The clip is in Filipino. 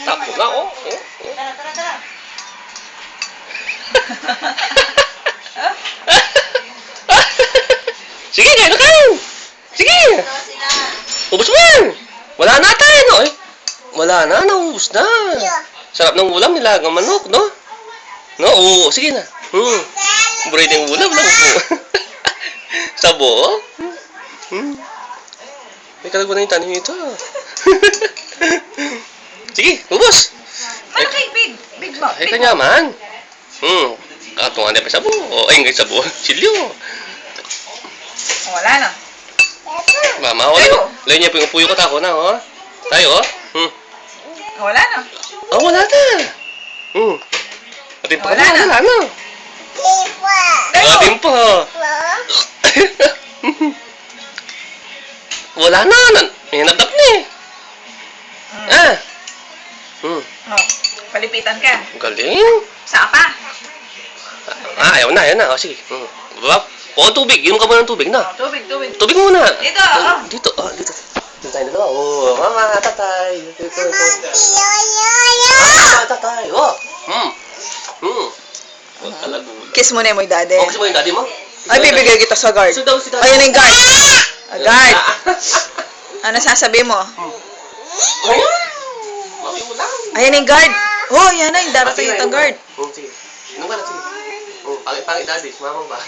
Tapo na, oh. Tara. Sige, kain na kain. Sige. Ubus mo yan. Wala na tayo, no? Eh. Wala na, naubos na. Sarap ng ulam, nilagang manok, no? No? Oo, sige na. Breeding ulam lang po. Sabo? May kalagwa na yung tanim ito. Sige, ubos. Malaki, big mo. Ay, kanyaman. Katungan na pa sabo. Ay, ngay sabo. Silyo. Wala na. Mama, wala. Layo niya puyo ko tako na, oh. Tayo, oh. Wala na. Oh, wala na. Atin pa Wala na. Wala na. Atin pa. Wala na. Hinadap na eh. Oh, palipitan ka. Galing. Saan pa? Ayaw na. O, sige. O, tubig. Inom ka muna ng tubig na. Tubig. Tubig muna. Dito, Dito. Dito tayo dalawa. Oh, mama, tatay. Dito. Mama, tatay. Oh. Kiss mo na yung daddy. Kasi mo yung daddy mo? Ay, bibigay kita sa guard. Sit down. Ayun na yung guard. Guard. Ano sasabihin mo? Ayun. Mami mo lang. Ayun na yung guard. Oh, yan na yung darating itong guard. Sige. Inom ka na, sige. Pangit daddy. Mama ba?